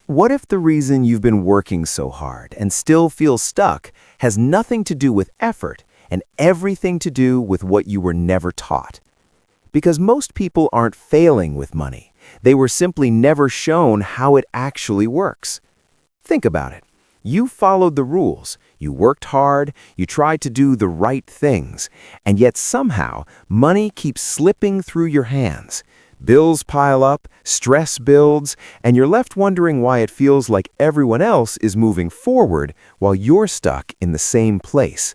What if the reason you've been working so hard and still feel stuck has nothing to do with effort and everything to do with what you were never taught? Because most people aren't failing with money. They were simply never shown how it actually works. Think about it. You followed the rules, you worked hard, you tried to do the right things, and yet somehow money keeps slipping through your hands. Bills pile up, stress builds, and you're left wondering why it feels like everyone else is moving forward while you're stuck in the same place.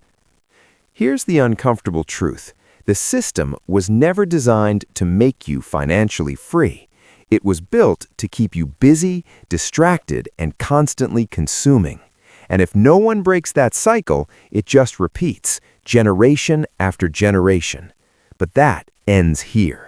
Here's the uncomfortable truth. The system was never designed to make you financially free. It was built to keep you busy, distracted, and constantly consuming. And if no one breaks that cycle, it just repeats, generation after generation. But that ends here.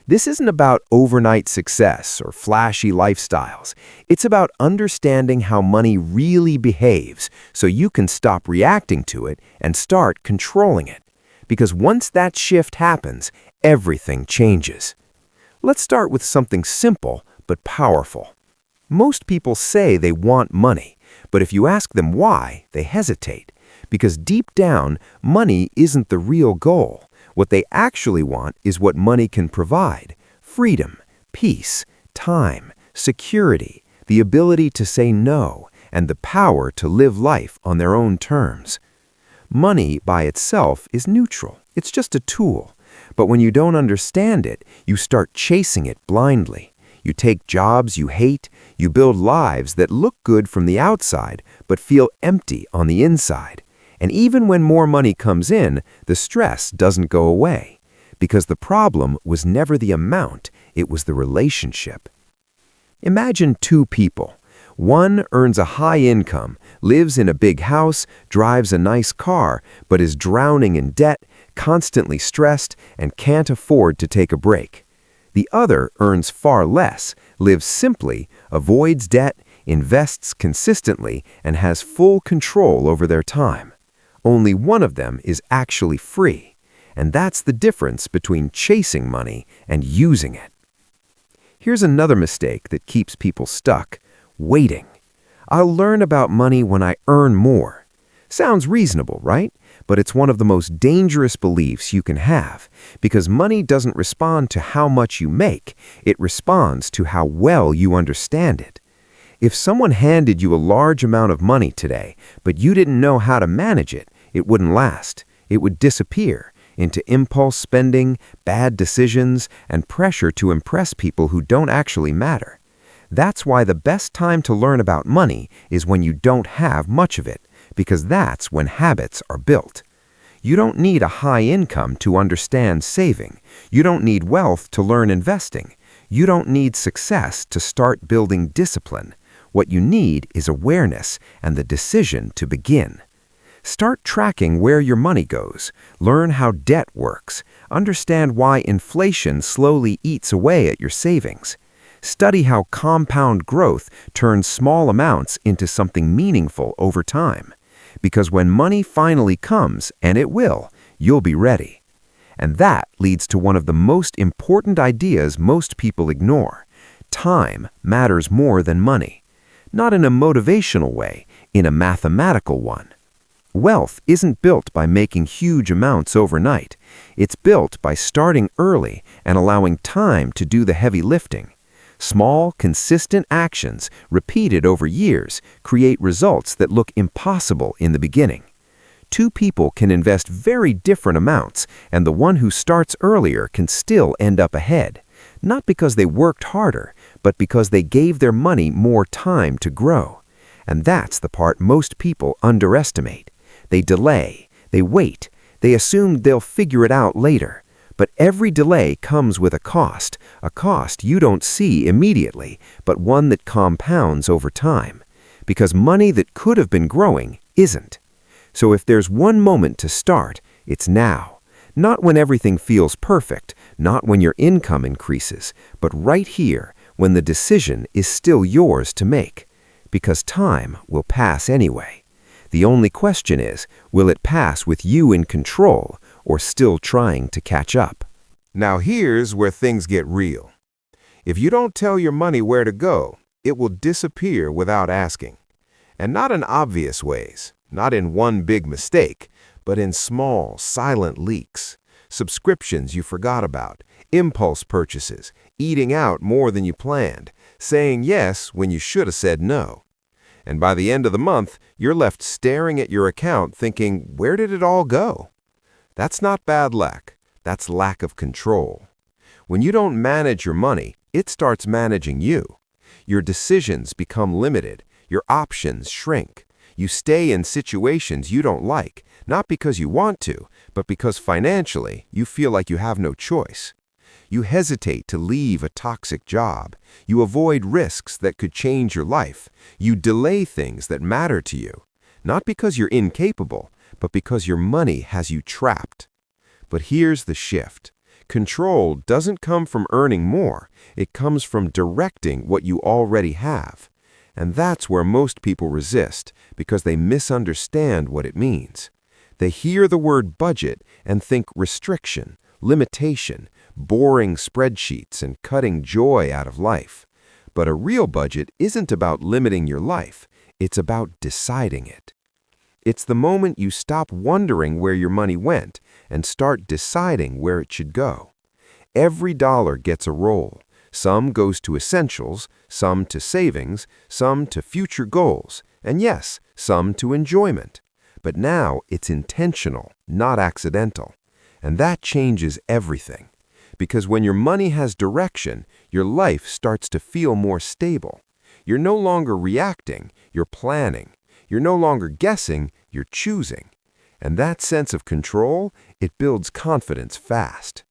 This isn't about overnight success or flashy lifestyles. It's about understanding how money really behaves so you can stop reacting to it and start controlling it. Because once that shift happens, everything changes. Let's start with something simple but powerful. Most people say they want money, but if you ask them why, they hesitate. Because deep down, money isn't the real goal. What they actually want is what money can provide: freedom, peace, time, security, the ability to say no, and the power to live life on their own terms. Money by itself is neutral. It's just a tool. But when you don't understand it, you start chasing it blindly. You take jobs you hate, you build lives that look good from the outside but feel empty on the inside. And even when more money comes in, the stress doesn't go away. Because the problem was never the amount, it was the relationship. Imagine two people. One earns a high income, lives in a big house, drives a nice car, but is drowning in debt, constantly stressed, and can't afford to take a break. The other earns far less, lives simply, avoids debt, invests consistently, and has full control over their time. Only one of them is actually free, and that's the difference between chasing money and using it. Here's another mistake that keeps people stuck: waiting. I'll learn about money when I earn more. Sounds reasonable, right? But it's one of the most dangerous beliefs you can have, because money doesn't respond to how much you make, it responds to how well you understand it. If someone handed you a large amount of money today, but you didn't know how to manage it, it wouldn't last. It would disappear into impulse spending, bad decisions, and pressure to impress people who don't actually matter. That's why the best time to learn about money is when you don't have much of it, because that's when habits are built. You don't need a high income to understand saving. You don't need wealth to learn investing. You don't need success to start building discipline. What you need is awareness and the decision to begin. Start tracking where your money goes. Learn how debt works. Understand why inflation slowly eats away at your savings. Study how compound growth turns small amounts into something meaningful over time. Because when money finally comes, and it will, you'll be ready. And that leads to one of the most important ideas most people ignore. Time matters more than money. Not in a motivational way, in a mathematical one. Wealth isn't built by making huge amounts overnight. It's built by starting early and allowing time to do the heavy lifting. Small, consistent actions, repeated over years, create results that look impossible in the beginning. Two people can invest very different amounts, and the one who starts earlier can still end up ahead. Not because they worked harder, but because they gave their money more time to grow. And that's the part most people underestimate. They delay, they wait, they assume they'll figure it out later. But every delay comes with a cost you don't see immediately, but one that compounds over time. Because money that could have been growing isn't. So if there's one moment to start, it's now. Not when everything feels perfect, not when your income increases, but right here, when the decision is still yours to make. Because time will pass anyway. The only question is, will it pass with you in control or still trying to catch up? Now here's where things get real. If you don't tell your money where to go, It will disappear without asking. And not in obvious ways, not in one big mistake, but in small, silent leaks. Subscriptions you forgot about, impulse purchases, eating out more than you planned, saying yes when you should have said no. And by the end of the month, you're left staring at your account thinking, where did it all go? That's not bad luck. That's lack of control. When you don't manage your money, it starts managing you. Your decisions become limited. Your options shrink. You stay in situations you don't like, not because you want to, but because financially you feel like you have no choice. You hesitate to leave a toxic job. You avoid risks that could change your life. You delay things that matter to you, not because you're incapable, but because your money has you trapped. But here's the shift. Control doesn't come from earning more. It comes from directing what you already have. And that's where most people resist, because they misunderstand what it means. They hear the word budget and think restriction, limitation, boring spreadsheets, and cutting joy out of life. But a real budget isn't about limiting your life. It's about deciding it. It's the moment you stop wondering where your money went and start deciding where it should go. Every dollar gets a role. Some goes to essentials, some to savings, some to future goals, and yes, some to enjoyment. But now it's intentional, not accidental. And that changes everything. Because when your money has direction, your life starts to feel more stable. You're no longer reacting, you're planning. You're no longer guessing, you're choosing. And that sense of control, it builds confidence fast.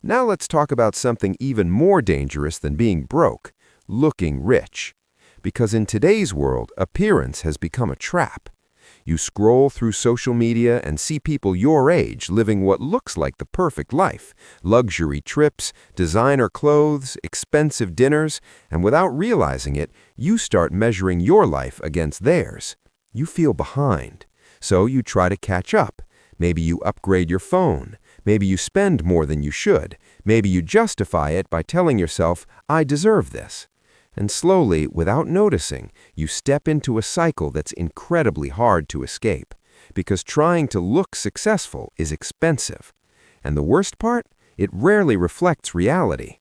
Now let's talk about something even more dangerous than being broke, looking rich. Because in today's world, appearance has become a trap. You scroll through social media and see people your age living what looks like the perfect life. Luxury trips, designer clothes, expensive dinners, and without realizing it, you start measuring your life against theirs. You feel behind. So you try to catch up. Maybe you upgrade your phone. Maybe you spend more than you should. Maybe you justify it by telling yourself, I deserve this. And slowly, without noticing, you step into a cycle that's incredibly hard to escape. Because trying to look successful is expensive. And the worst part? It rarely reflects reality.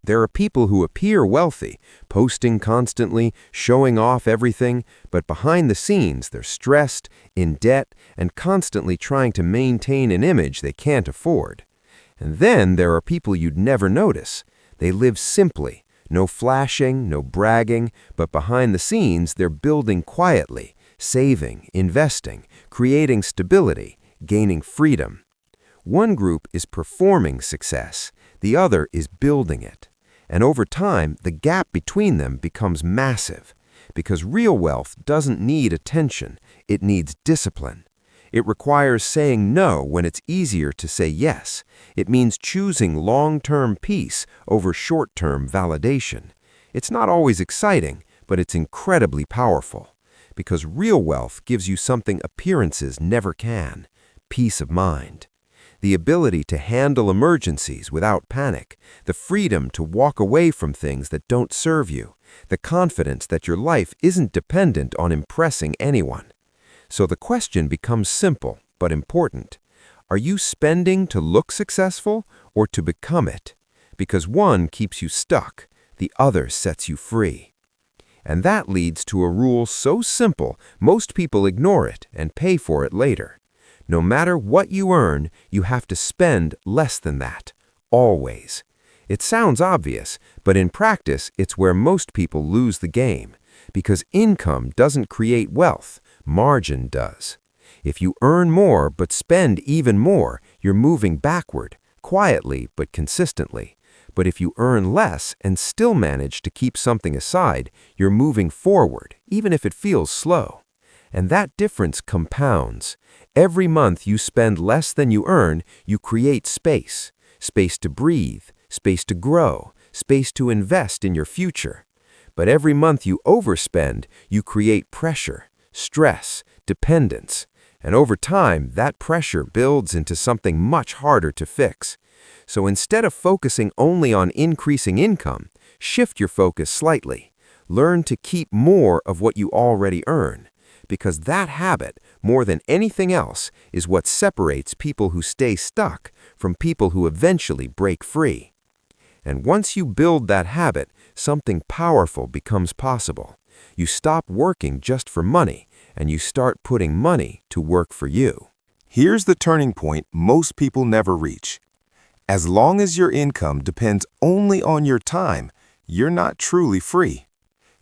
There are people who appear wealthy, posting constantly, showing off everything, but behind the scenes they're stressed, in debt, and constantly trying to maintain an image they can't afford. And then there are people you'd never notice. They live simply, no flashing, no bragging, but behind the scenes they're building quietly, saving, investing, creating stability, gaining freedom. One group is performing success, the other is building it. And over time, the gap between them becomes massive, because real wealth doesn't need attention, it needs discipline. It requires saying no when it's easier to say yes. It means choosing long-term peace over short-term validation. It's not always exciting, but it's incredibly powerful, because real wealth gives you something appearances never can: peace of mind. The ability to handle emergencies without panic, the freedom to walk away from things that don't serve you, the confidence that your life isn't dependent on impressing anyone. So the question becomes simple but important. Are you spending to look successful or to become it? Because one keeps you stuck, the other sets you free. And that leads to a rule so simple, most people ignore it and pay for it later. No matter what you earn, you have to spend less than that, always. It sounds obvious, but in practice, it's where most people lose the game, because income doesn't create wealth, margin does. If you earn more but spend even more, you're moving backward, quietly but consistently. But if you earn less and still manage to keep something aside, you're moving forward, even if it feels slow. And that difference compounds. Every month you spend less than you earn, you create space. Space to breathe, space to grow, space to invest in your future. But every month you overspend, you create pressure, stress, dependence. And over time, that pressure builds into something much harder to fix. So instead of focusing only on increasing income, shift your focus slightly. Learn to keep more of what you already earn, because that habit, more than anything else, is what separates people who stay stuck from people who eventually break free. And once you build that habit, something powerful becomes possible. You stop working just for money, and you start putting money to work for you. Here's the turning point most people never reach. As long as your income depends only on your time, you're not truly free.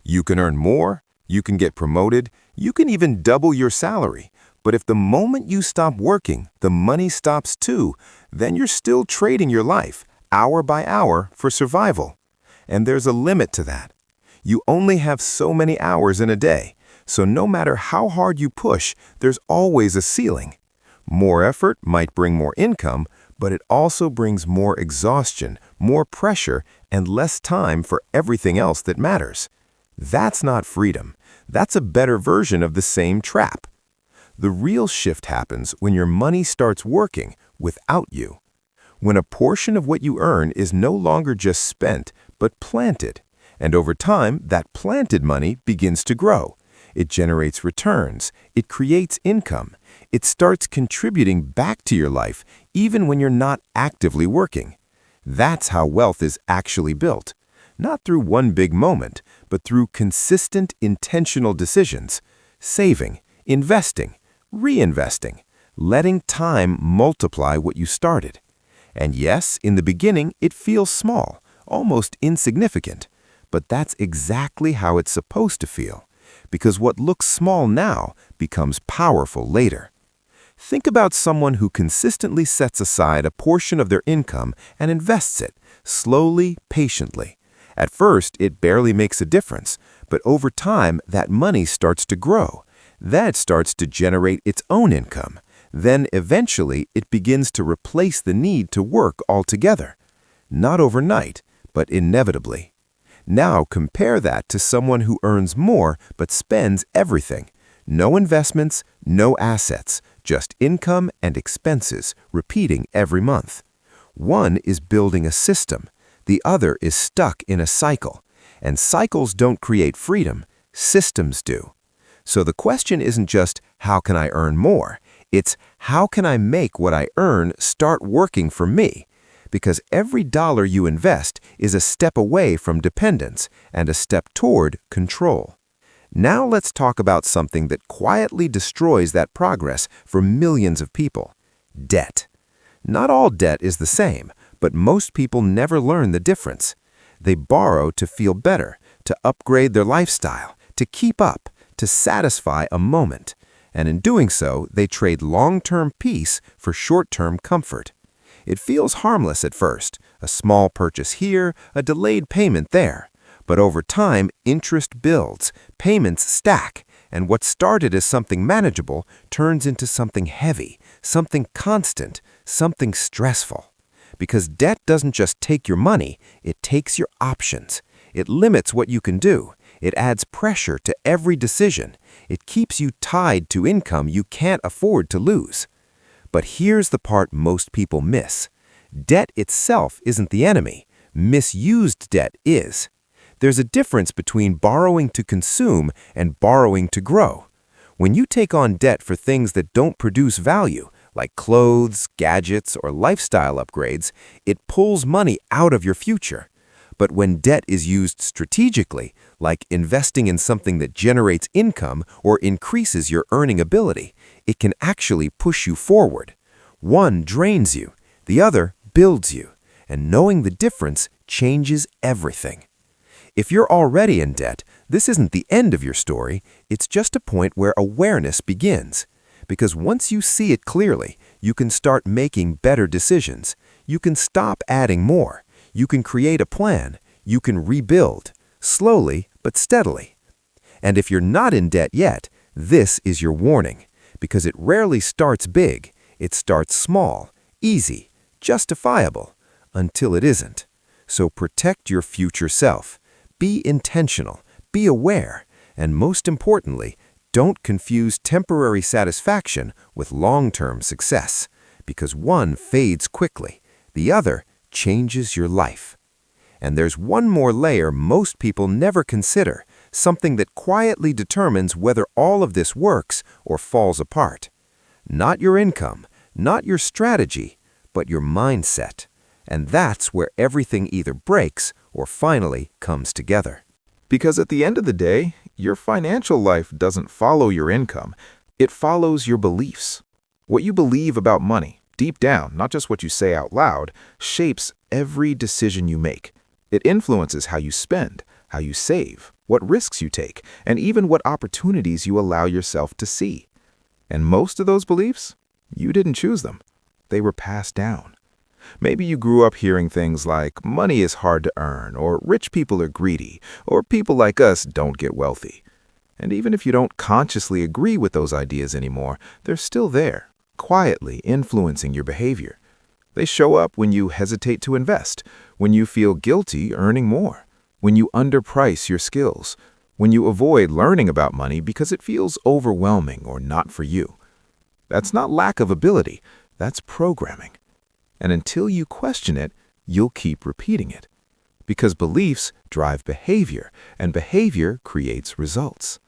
You can earn more, you can get promoted, you can even double your salary. But if the moment you stop working, the money stops too, then you're still trading your life, hour by hour, for survival. And there's a limit to that. You only have so many hours in a day, so no matter how hard you push, there's always a ceiling. More effort might bring more income, but it also brings more exhaustion, more pressure, and less time for everything else that matters. That's not freedom. That's a better version of the same trap. The real shift happens when your money starts working without you. When a portion of what you earn is no longer just spent, but planted. And over time, that planted money begins to grow. It generates returns. It creates income. It starts contributing back to your life even when you're not actively working. That's how wealth is actually built. Not through one big moment, but through consistent, intentional decisions. Saving, investing, reinvesting, letting time multiply what you started. And yes, in the beginning, it feels small, almost insignificant. But that's exactly how it's supposed to feel, because what looks small now becomes powerful later. Think about someone who consistently sets aside a portion of their income and invests it, slowly, patiently. At first, it barely makes a difference, but over time, that money starts to grow. That starts to generate its own income. Then, eventually, it begins to replace the need to work altogether. Not overnight, but inevitably. Now compare that to someone who earns more but spends everything. No investments, no assets, just income and expenses repeating every month. One is building a system. The other is stuck in a cycle. And cycles don't create freedom. Systems do. So the question isn't just, how can I earn more? It's, how can I make what I earn start working for me? Because every dollar you invest is a step away from dependence and a step toward control. Now let's talk about something that quietly destroys that progress for millions of people: debt. Not all debt is the same, but most people never learn the difference. They borrow to feel better, to upgrade their lifestyle, to keep up, to satisfy a moment. And in doing so, they trade long-term peace for short-term comfort. It feels harmless at first, a small purchase here, a delayed payment there. But over time, interest builds, payments stack, and what started as something manageable turns into something heavy, something constant, something stressful. Because debt doesn't just take your money, it takes your options. It limits what you can do. It adds pressure to every decision. It keeps you tied to income you can't afford to lose. But here's the part most people miss. Debt itself isn't the enemy. Misused debt is. There's a difference between borrowing to consume and borrowing to grow. When you take on debt for things that don't produce value, like clothes, gadgets, or lifestyle upgrades, it pulls money out of your future. But when debt is used strategically, like investing in something that generates income or increases your earning ability, it can actually push you forward. One drains you, the other builds you, and knowing the difference changes everything. If you're already in debt, this isn't the end of your story, it's just a point where awareness begins. Because once you see it clearly, you can start making better decisions. You can stop adding more. You can create a plan. You can rebuild, slowly but steadily. And if you're not in debt yet, this is your warning, because it rarely starts big. It starts small, easy, justifiable, until it isn't. So protect your future self. Be intentional, be aware, and most importantly, don't confuse temporary satisfaction with long-term success, because one fades quickly, the other changes your life. And there's one more layer most people never consider, something that quietly determines whether all of this works or falls apart. Not your income, not your strategy, but your mindset. And that's where everything either breaks or finally comes together. Because at the end of the day, your financial life doesn't follow your income. It follows your beliefs. What you believe about money, deep down, not just what you say out loud, shapes every decision you make. It influences how you spend, how you save, what risks you take, and even what opportunities you allow yourself to see. And most of those beliefs, you didn't choose them. They were passed down. Maybe you grew up hearing things like, money is hard to earn, or rich people are greedy, or people like us don't get wealthy. And even if you don't consciously agree with those ideas anymore, they're still there, quietly influencing your behavior. They show up when you hesitate to invest, when you feel guilty earning more, when you underprice your skills, when you avoid learning about money because it feels overwhelming or not for you. That's not lack of ability, that's programming. And until you question it, you'll keep repeating it. Because beliefs drive behavior, and behavior creates results.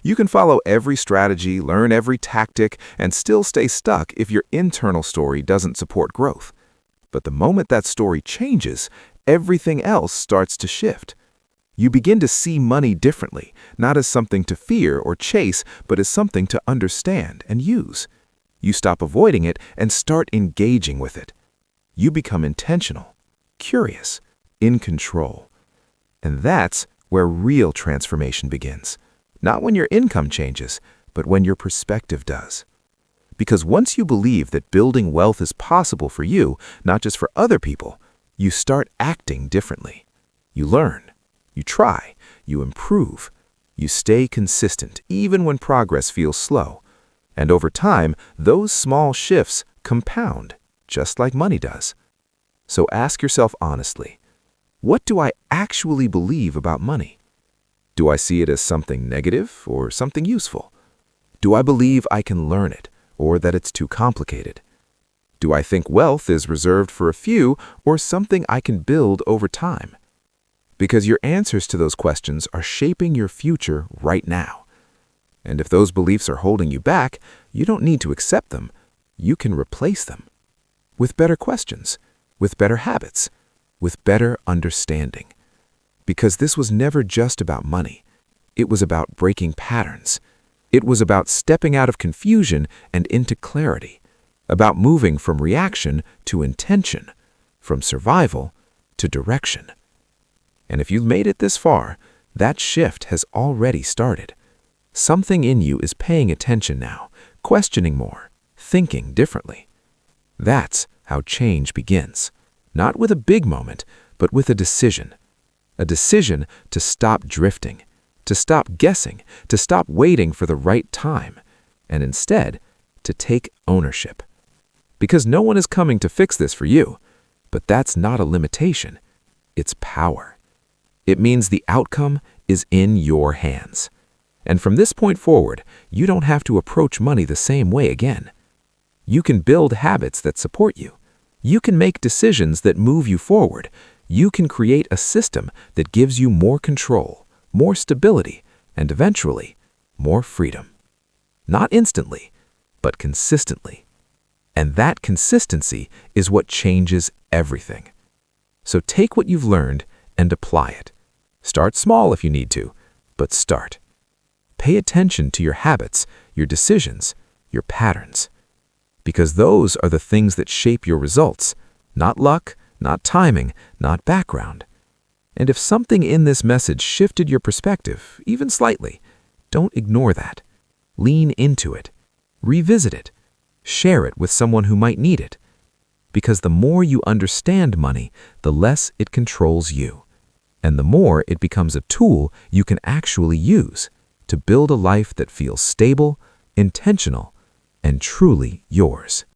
You can follow every strategy, learn every tactic, and still stay stuck if your internal story doesn't support growth. But the moment that story changes, everything else starts to shift. You begin to see money differently, not as something to fear or chase, but as something to understand and use. You stop avoiding it and start engaging with it. You become intentional, curious, in control. And that's where real transformation begins. Not when your income changes, but when your perspective does. Because once you believe that building wealth is possible for you, not just for other people, you start acting differently. You learn, you try, you improve, you stay consistent even when progress feels slow. And over time, those small shifts compound, just like money does. So ask yourself honestly, what do I actually believe about money? Do I see it as something negative or something useful? Do I believe I can learn it or that it's too complicated? Do I think wealth is reserved for a few or something I can build over time? Because your answers to those questions are shaping your future right now. And if those beliefs are holding you back, you don't need to accept them. You can replace them with better questions, with better habits, with better understanding. Because this was never just about money. It was about breaking patterns. It was about stepping out of confusion and into clarity, about moving from reaction to intention, from survival to direction. And if you've made it this far, that shift has already started. Something in you is paying attention now, questioning more, thinking differently. That's how change begins. Not with a big moment, but with a decision. A decision to stop drifting, to stop guessing, to stop waiting for the right time, and instead, to take ownership. Because no one is coming to fix this for you, but that's not a limitation. It's power. It means the outcome is in your hands. And from this point forward, you don't have to approach money the same way again. You can build habits that support you. You can make decisions that move you forward. You can create a system that gives you more control, more stability, and eventually, more freedom. Not instantly, but consistently. And that consistency is what changes everything. So take what you've learned and apply it. Start small if you need to, but start. Pay attention to your habits, your decisions, your patterns. Because those are the things that shape your results, not luck, not timing, not background. And if something in this message shifted your perspective, even slightly, don't ignore that. Lean into it. Revisit it. Share it with someone who might need it. Because the more you understand money, the less it controls you. And the more it becomes a tool you can actually use to build a life that feels stable, intentional, and truly yours.